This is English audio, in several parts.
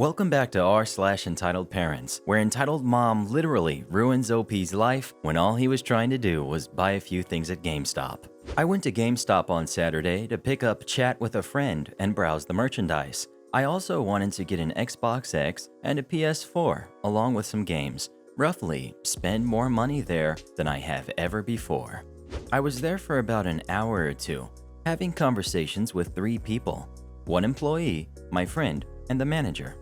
Welcome back to r/entitled parents, where entitled mom literally ruins OP's life when all he was trying to do was buy a few things at GameStop. I went to GameStop on Saturday to pick up Chat with a Friend and browse the merchandise. I also wanted to get an Xbox X and a PS4, along with some games. Roughly, spend more money there than I have ever before. I was there for about an hour or two, having conversations with 3 people: one employee, my friend, and the manager.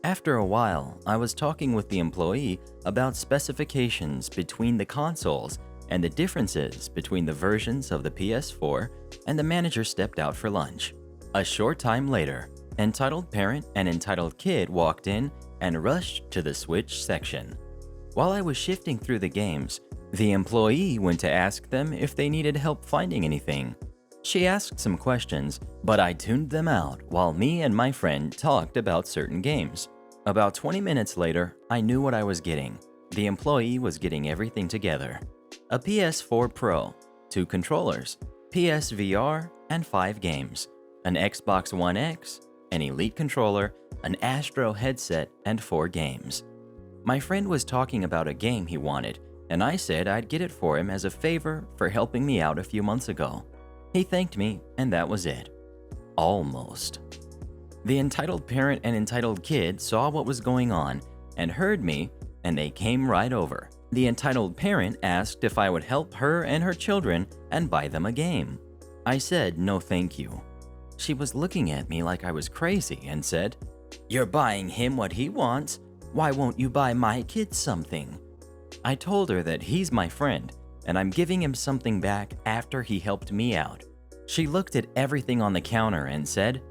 After a while, I was talking with the employee about specifications between the consoles and the differences between the versions of the PS4, and the manager stepped out for lunch. A short time later, entitled parent and entitled kid walked in and rushed to the Switch section. While I was shifting through the games, the employee went to ask them if they needed help finding anything. She asked some questions, but I tuned them out while me and my friend talked about certain games. About 20 minutes later, I knew what I was getting. The employee was getting everything together: a PS4 Pro, 2 controllers, PSVR, and 5 games, an Xbox One X, an Elite controller, an Astro headset, and 4 games. My friend was talking about a game he wanted, and I said I'd get it for him as a favor for helping me out a few months ago. He thanked me, and that was it. Almost. The entitled parent and entitled kid saw what was going on and heard me, and they came right over. The entitled parent asked if I would help her and her children and buy them a game. I said no thank you. She was looking at me like I was crazy and said, "You're buying him what he wants. Why won't you buy my kid something?" I told her that he's my friend and I'm giving him something back after he helped me out. She looked at everything on the counter and said,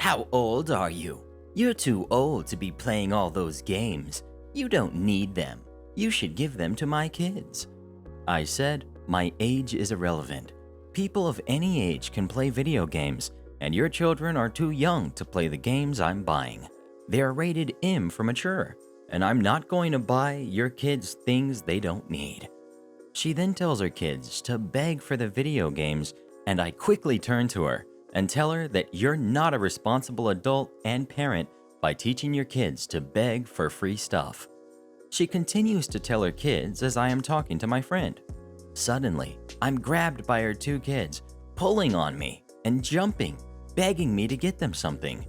"How old are you? You're too old to be playing all those games. You don't need them. You should give them to my kids." I said, "My age is irrelevant. People of any age can play video games, and your children are too young to play the games I'm buying. They are rated M for mature, and I'm not going to buy your kids things they don't need." She then tells her kids to beg for the video games, and I quickly turn to her and tell her that you're not a responsible adult and parent by teaching your kids to beg for free stuff. She continues to tell her kids as I am talking to my friend. Suddenly, I'm grabbed by her 2 kids, pulling on me and jumping, begging me to get them something.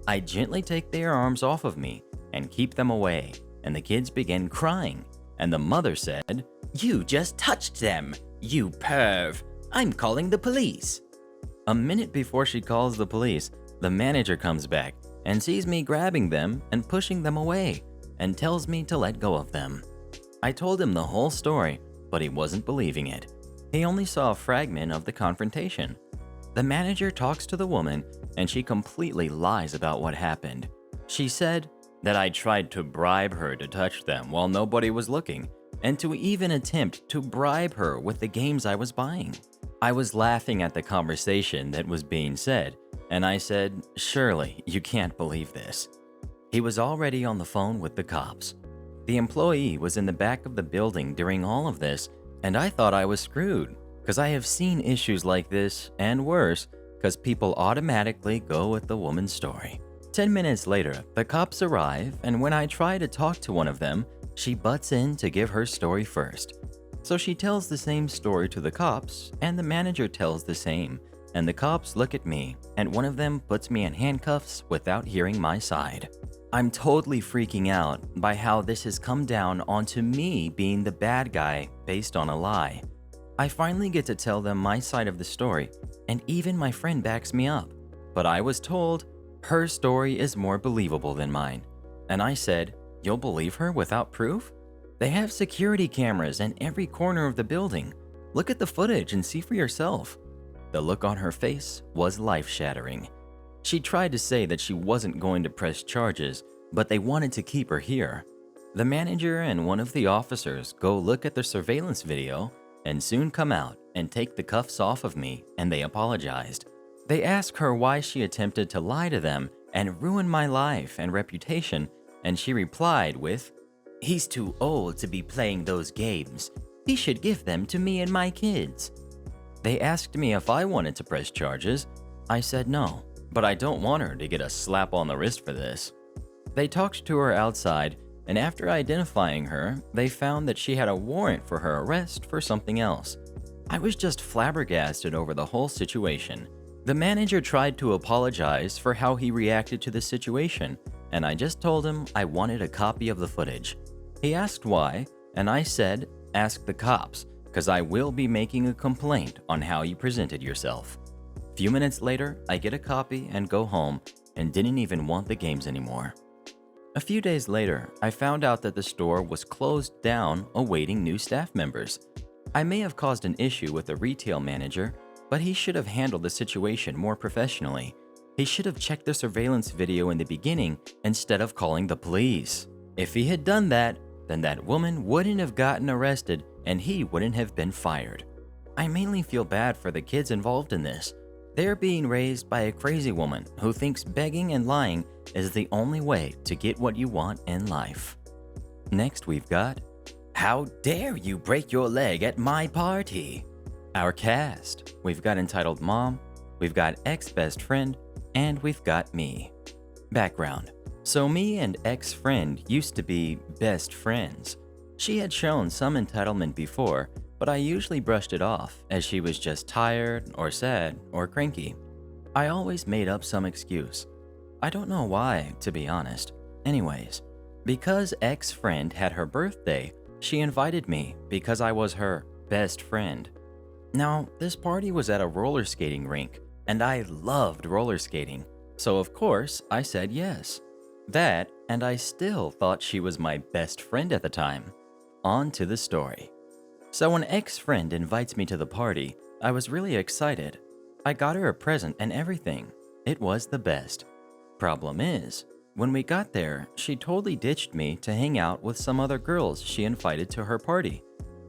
I gently take their arms off of me and keep them away, and the kids begin crying, and the mother said, "You just touched them, you perv. I'm calling the police." A minute before she calls the police, the manager comes back and sees me grabbing them and pushing them away and tells me to let go of them. I told him the whole story, but he wasn't believing it. He only saw a fragment of the confrontation. The manager talks to the woman and she completely lies about what happened. She said that I tried to bribe her to touch them while nobody was looking, and to even attempt to bribe her with the games I was buying. I was laughing at the conversation that was being said, and I said, "Surely you can't believe this." He was already on the phone with the cops. The employee was in the back of the building during all of this, and I thought I was screwed, because I have seen issues like this and worse, because people automatically go with the woman's story. 10 minutes later, the cops arrive, and when I try to talk to one of them, she butts in to give her story first. So she tells the same story to the cops, and the manager tells the same, and the cops look at me, and one of them puts me in handcuffs without hearing my side. I'm totally freaking out by how this has come down onto me being the bad guy based on a lie. I finally get to tell them my side of the story, and even my friend backs me up. But I was told her story is more believable than mine. And I said, "You'll believe her without proof? They have security cameras in every corner of the building. Look at the footage and see for yourself." The look on her face was life-shattering. She tried to say that she wasn't going to press charges, but they wanted to keep her here. The manager and one of the officers go look at the surveillance video and soon come out and take the cuffs off of me, and they apologized. They asked her why she attempted to lie to them and ruin my life and reputation, and she replied with, "He's too old to be playing those games. He should give them to me and my kids." They asked me if I wanted to press charges. I said no, but I don't want her to get a slap on the wrist for this. They talked to her outside, and after identifying her, they found that she had a warrant for her arrest for something else. I was just flabbergasted over the whole situation. The manager tried to apologize for how he reacted to the situation, and I just told him I wanted a copy of the footage. He asked why, and I said, "Ask the cops, because I will be making a complaint on how you presented yourself." Few minutes later, I get a copy and go home and didn't even want the games anymore. A few days later, I found out that the store was closed down awaiting new staff members. I may have caused an issue with the retail manager, but he should have handled the situation more professionally. He should have checked the surveillance video in the beginning instead of calling the police. If he had done that, then that woman wouldn't have gotten arrested and he wouldn't have been fired. I mainly feel bad for the kids involved in this. They're being raised by a crazy woman who thinks begging and lying is the only way to get what you want in life. Next we've got, "How dare you break your leg at my party?" Our cast. We've got entitled Mom, we've got ex-best friend, and we've got me. Background. So me and ex-friend used to be best friends. She had shown some entitlement before, but I usually brushed it off as she was just tired or sad or cranky. I always made up some excuse. I don't know why, to be honest. Anyways, because ex-friend had her birthday, she invited me because I was her best friend. Now, this party was at a roller skating rink, and I loved roller skating, so of course I said yes. That, and I still thought she was my best friend at the time. On to the story. So when ex-friend invites me to the party, I was really excited. I got her a present and everything. It was the best. Problem is, when we got there, she totally ditched me to hang out with some other girls she invited to her party.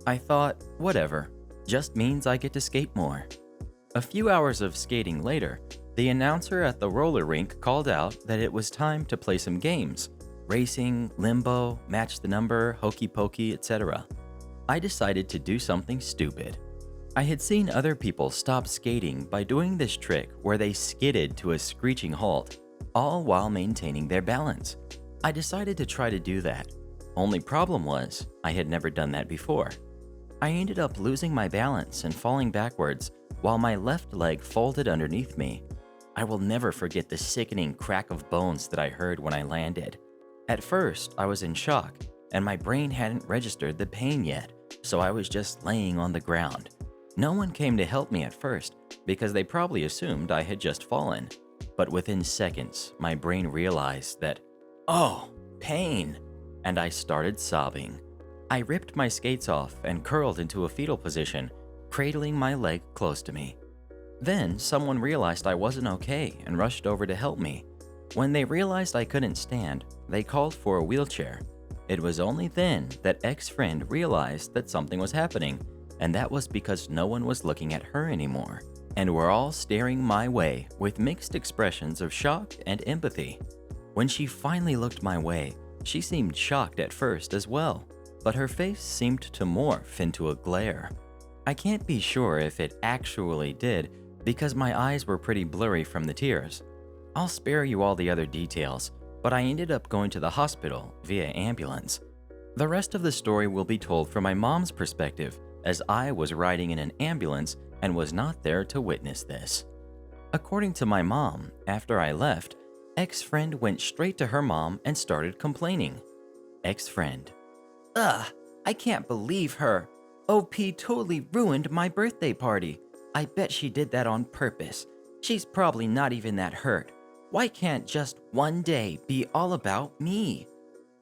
I thought, whatever, just means I get to skate more. A few hours of skating later, the announcer at the roller rink called out that it was time to play some games. Racing, limbo, match the number, hokey pokey, etc. I decided to do something stupid. I had seen other people stop skating by doing this trick where they skidded to a screeching halt, all while maintaining their balance. I decided to try to do that. Only problem was, I had never done that before. I ended up losing my balance and falling backwards while my left leg folded underneath me. I will never forget the sickening crack of bones that I heard when I landed. At first, I was in shock, and my brain hadn't registered the pain yet, so I was just laying on the ground. No one came to help me at first because they probably assumed I had just fallen. But within seconds, my brain realized that, oh, pain, and I started sobbing. I ripped my skates off and curled into a fetal position, cradling my leg close to me. Then someone realized I wasn't okay and rushed over to help me. When they realized I couldn't stand, they called for a wheelchair. It was only then that ex-friend realized that something was happening, and that was because no one was looking at her anymore, and were all staring my way with mixed expressions of shock and empathy. When she finally looked my way, she seemed shocked at first as well, but her face seemed to morph into a glare. I can't be sure if it actually did because my eyes were pretty blurry from the tears. I'll spare you all the other details, but I ended up going to the hospital via ambulance. The rest of the story will be told from my mom's perspective, as I was riding in an ambulance and was not there to witness this. According to my mom, after I left, ex-friend went straight to her mom and started complaining. Ex-friend: "Ugh, I can't believe her. OP totally ruined my birthday party. I bet she did that on purpose. She's probably not even that hurt. Why can't just one day be all about me?"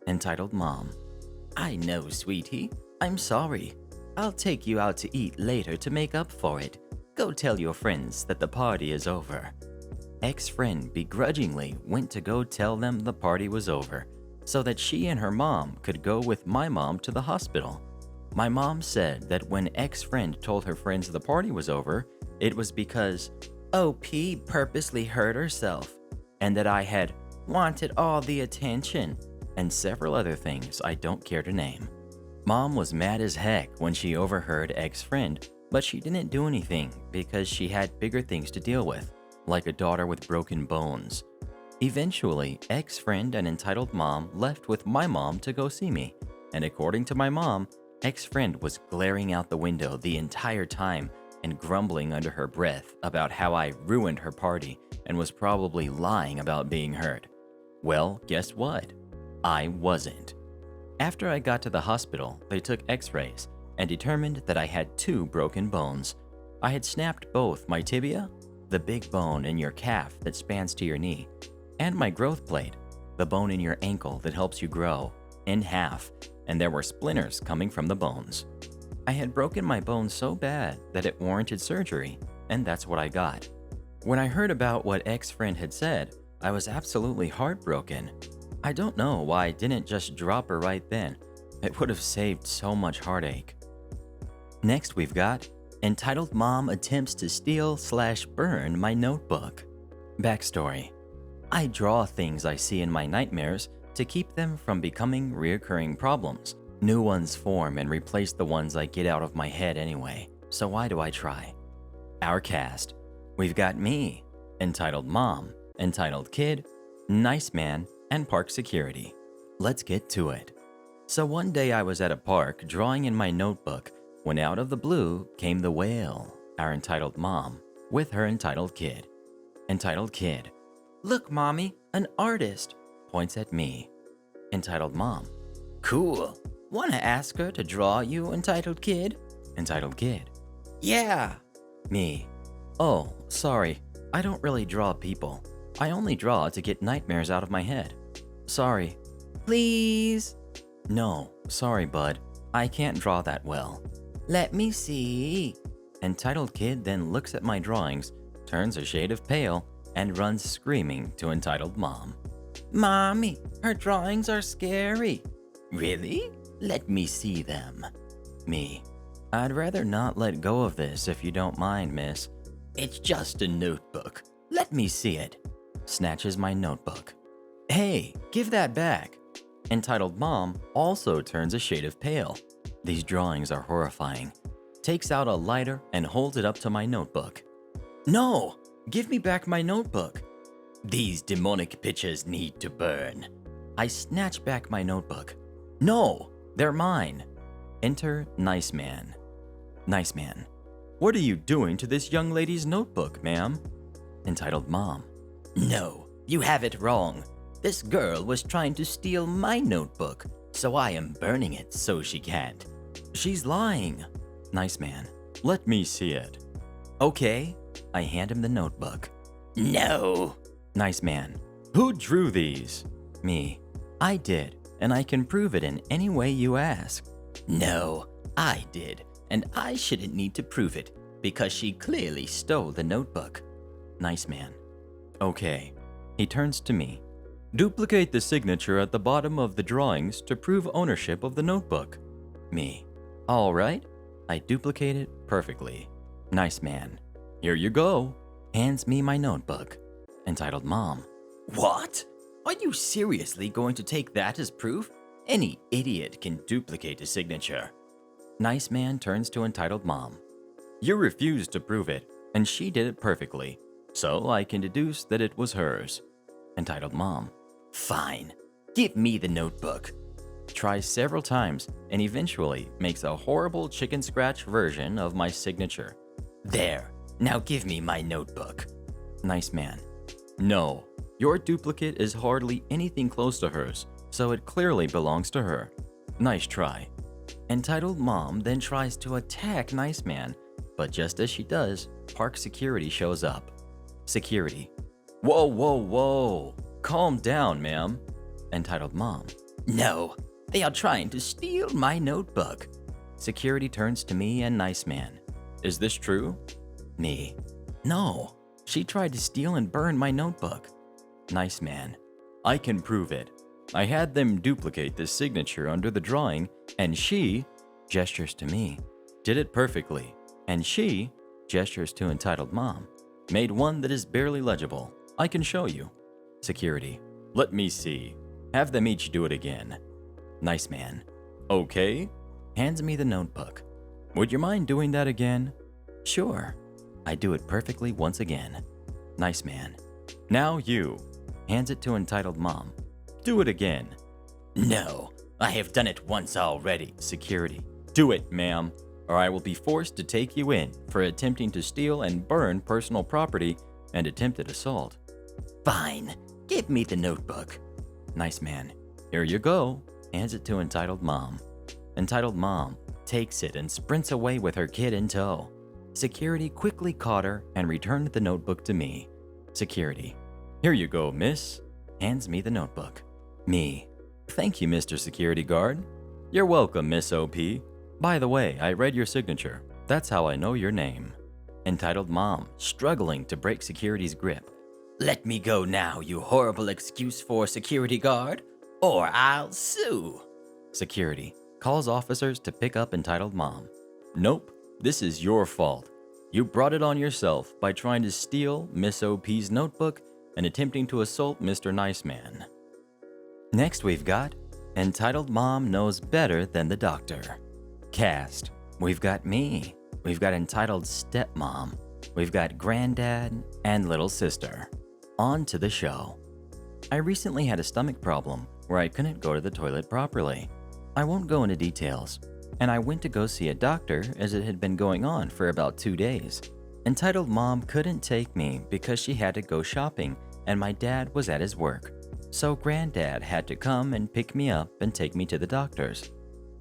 Entitled Mom: "I know, sweetie. I'm sorry. I'll take you out to eat later to make up for it. Go tell your friends that the party is over." Ex-friend begrudgingly went to go tell them the party was over, so that she and her mom could go with my mom to the hospital. My mom said that when ex-friend told her friends the party was over, it was because OP purposely hurt herself, and that I had wanted all the attention, and several other things I don't care to name. Mom was mad as heck when she overheard ex-friend, but she didn't do anything because she had bigger things to deal with, like a daughter with broken bones. Eventually, ex-friend and entitled mom left with my mom to go see me. And according to my mom, ex-friend was glaring out the window the entire time and grumbling under her breath about how I ruined her party and was probably lying about being hurt. Well, guess what? I wasn't. After I got to the hospital, they took x-rays and determined that I had 2 broken bones. I had snapped both my tibia, the big bone in your calf that spans to your knee, and my growth plate, the bone in your ankle that helps you grow, in half, and there were splinters coming from the bones. I had broken my bone so bad that it warranted surgery, and that's what I got. When I heard about what ex-friend had said, I was absolutely heartbroken. I don't know why I didn't just drop her right then. It would have saved so much heartache. Next we've got entitled mom attempts to steal/burn my notebook. Backstory. I draw things I see in my nightmares to keep them from becoming reoccurring problems. New ones form and replace the ones I get out of my head anyway, so why do I try? Our cast. We've got me, entitled mom, entitled kid, nice man, and park security. Let's get to it. So one day I was at a park drawing in my notebook when out of the blue came the whale, our entitled mom, with her entitled kid. Entitled kid. Look, mommy, an artist, points at me. Entitled mom. Cool. Wanna ask her to draw you, entitled kid? Entitled kid. Yeah. Me. Oh, sorry. I don't really draw people. I only draw to get nightmares out of my head. Sorry. Please? No, sorry, bud. I can't draw that well. Let me see. Entitled kid then looks at my drawings, turns a shade of pale, and runs screaming to entitled mom. Mommy, her drawings are scary. Really? Let me see them. Me. I'd rather not let go of this if you don't mind, miss. It's just a notebook. Let me see it. Snatches my notebook. Hey, give that back. Entitled mom also turns a shade of pale. These drawings are horrifying. Takes out a lighter and holds it up to my notebook. No! Give me back my notebook. These demonic pictures need to burn. I snatch back my notebook. No! They're mine. Enter Nice Man. Nice Man. What are you doing to this young lady's notebook, ma'am? Entitled mom. No, you have it wrong. This girl was trying to steal my notebook, so I am burning it so she can't. She's lying. Nice Man. Let me see it. Okay. I hand him the notebook. No. Nice Man. Who drew these? Me. I did, and I can prove it in any way you ask. No, I did, and I shouldn't need to prove it, because she clearly stole the notebook. Nice Man. Okay. He turns to me. Duplicate the signature at the bottom of the drawings to prove ownership of the notebook. Me. All right. I duplicate it perfectly. Nice Man. Here you go. Hands me my notebook. Entitled mom. What? Are you seriously going to take that as proof? Any idiot can duplicate a signature. Nice Man turns to entitled mom. You refused to prove it, and she did it perfectly, so I can deduce that it was hers. Entitled mom. Fine. Give me the notebook. Tries several times and eventually makes a horrible chicken scratch version of my signature. There. Now give me my notebook. Nice Man. No. Your duplicate is hardly anything close to hers, so it clearly belongs to her. Nice try. Entitled mom then tries to attack Nice Man, but just as she does, park security shows up. Security. Whoa, whoa, whoa. Calm down, ma'am. Entitled mom. No, they are trying to steal my notebook. Security turns to me and Nice Man. Is this true? Me. No, she tried to steal and burn my notebook. Nice Man. I can prove it. I had them duplicate the signature under the drawing, and she, gestures to me, did it perfectly. And she, gestures to entitled mom, made one that is barely legible. I can show you. Security. Let me see. Have them each do it again. Nice Man. Okay. Hands me the notebook. Would you mind doing that again? Sure. I do it perfectly once again. Nice Man. Now you. hands it to entitled mom. Do it again. No, I have done it once already. Security. Do it, ma'am, or I will be forced to take you in for attempting to steal and burn personal property and attempted assault. Fine, give me the notebook. Nice man. Here you go. Hands it to entitled mom. Entitled mom takes it and sprints away with her kid in tow. Security quickly caught her and returned the notebook to me. Security. Here you go, miss. Hands me the notebook. Me. Thank you, Mr. Security Guard. You're welcome, Miss OP. By the way, I read your signature. That's how I know your name. Entitled mom, struggling to break security's grip. Let me go now, you horrible excuse for security guard, or I'll sue. Security calls officers to pick up entitled mom. Nope, this is your fault. You brought it on yourself by trying to steal Miss OP's notebook and attempting to assault Mr. Nice Man. Next we've got entitled mom knows better than the doctor. Cast. We've got me. We've got entitled stepmom. We've got granddad and little sister. On to the show. I recently had a stomach problem where I couldn't go to the toilet properly. I won't go into details, and I went to go see a doctor as it had been going on for about 2 days. Entitled mom couldn't take me because she had to go shopping and my dad was at his work. So granddad had to come and pick me up and take me to the doctor's.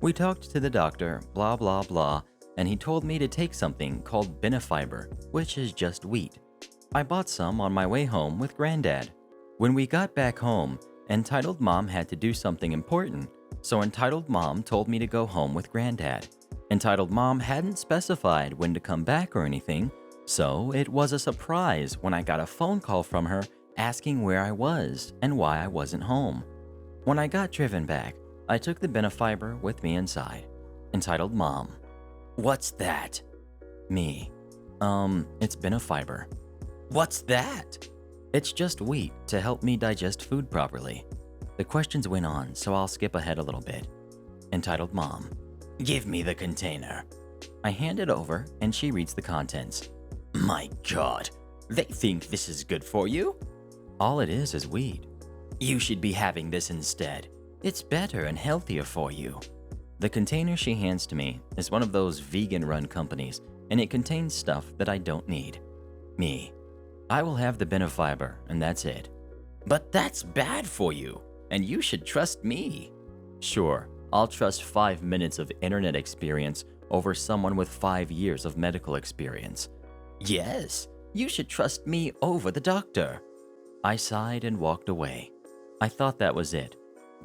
We talked to the doctor, blah blah blah, and he told me to take something called Benefiber, which is just wheat. I bought some on my way home with granddad. When we got back home, entitled mom had to do something important, so entitled mom told me to go home with granddad. Entitled mom hadn't specified when to come back or anything, so it was a surprise when I got a phone call from her asking where I was and why I wasn't home. When I got driven back, I took the Benefiber with me inside. Entitled mom. What's that? Me. It's Benefiber. What's that? It's just wheat to help me digest food properly. The questions went on, so I'll skip ahead a little bit. Entitled mom. Give me the container. I hand it over and she reads the contents. My God, they think this is good for you? All it is wheat. You should be having this instead. It's better and healthier for you. The container she hands to me is one of those vegan-run companies, and it contains stuff that I don't need. Me. I will have the Benefiber, and that's it. But that's bad for you, and you should trust me. Sure, I'll trust 5 minutes of internet experience over someone with 5 years of medical experience. Yes, you should trust me over the doctor. I sighed and walked away. I thought that was it.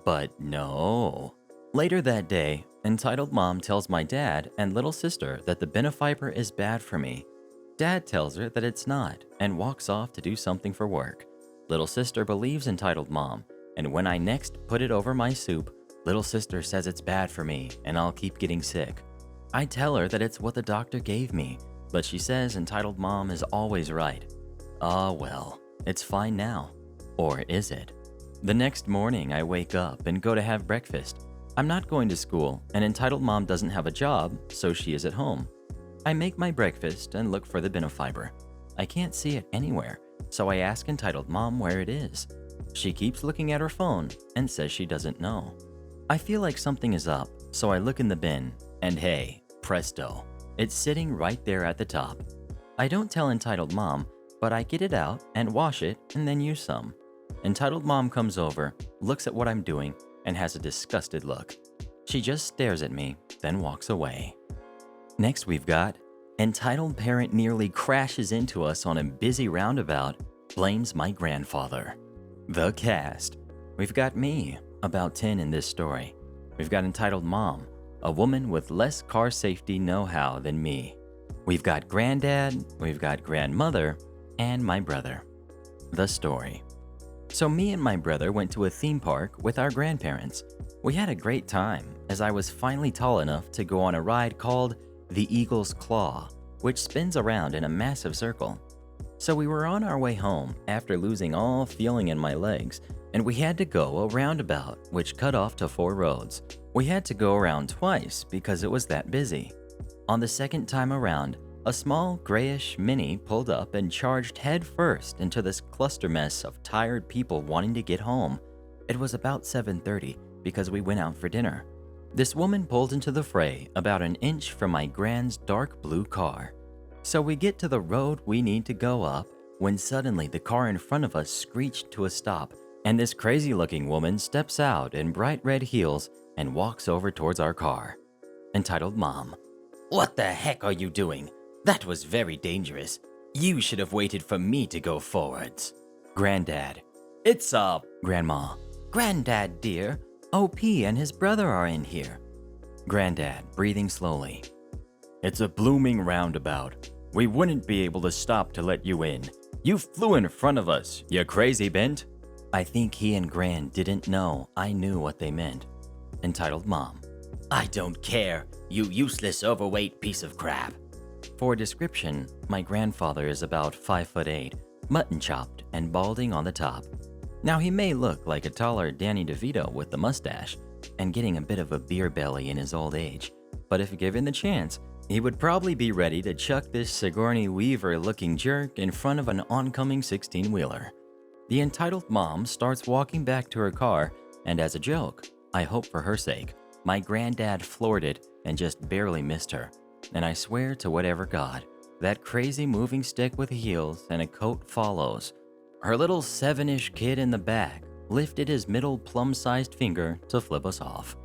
But no. Later that day, entitled mom tells my dad and little sister that the Benefiber is bad for me. Dad tells her that it's not and walks off to do something for work. Little sister believes entitled mom, and when I next put it over my soup, little sister says it's bad for me and I'll keep getting sick. I tell her that it's what the doctor gave me, but she says entitled mom is always right. Ah well, it's fine now. Or is it? The next morning, I wake up and go to have breakfast. I'm not going to school, and entitled mom doesn't have a job, so she is at home. I make my breakfast and look for the Benefiber. I can't see it anywhere, so I ask entitled mom where it is. She keeps looking at her phone and says she doesn't know. I feel like something is up, so I look in the bin, and hey, presto, it's sitting right there at the top. I don't tell entitled mom, but I get it out and wash it and then use some. Entitled mom comes over, looks at what I'm doing, and has a disgusted look. She just stares at me, then walks away. Next we've got entitled parent nearly crashes into us on a busy roundabout, blames my grandfather. The cast. We've got me, about 10 in this story. We've got entitled mom, a woman with less car safety know-how than me. We've got granddad, we've got grandmother, and my brother. The story. So me and my brother went to a theme park with our grandparents. We had a great time as I was finally tall enough to go on a ride called the Eagle's Claw, which spins around in a massive circle. So we were on our way home after losing all feeling in my legs, and we had to go a roundabout which cut off to 4 roads. We had to go around twice because it was that busy. On the second time around, A small, grayish Mini pulled up and charged headfirst into this cluster mess of tired people wanting to get home. It was about 7:30 because we went out for dinner. This woman pulled into the fray about an inch from my grand's dark blue car. So we get to the road we need to go up when suddenly the car in front of us screeched to a stop, and this crazy-looking woman steps out in bright red heels and walks over towards our car. Entitled Mom: "What the heck are you doing? That was very dangerous. You should have waited for me to go forwards." Granddad: "It's up." Grandma: "Granddad, dear, OP and his brother are in here." Granddad, breathing slowly: "It's a blooming roundabout. We wouldn't be able to stop to let you in. You flew in front of us, you crazy bent." I think he and Gran didn't know I knew what they meant. Entitled Mom: "I don't care, you useless overweight piece of crap." For description, my grandfather is about 5'8", mutton chopped and balding on the top. Now he may look like a taller Danny DeVito with the mustache and getting a bit of a beer belly in his old age, but if given the chance, he would probably be ready to chuck this Sigourney Weaver-looking jerk in front of an oncoming 16-wheeler. The entitled mom starts walking back to her car, and as a joke, I hope for her sake, my granddad floored it and just barely missed her. And I swear to whatever God, that crazy moving stick with heels and a coat follows. Her little 7-ish kid in the back lifted his middle plum-sized finger to flip us off.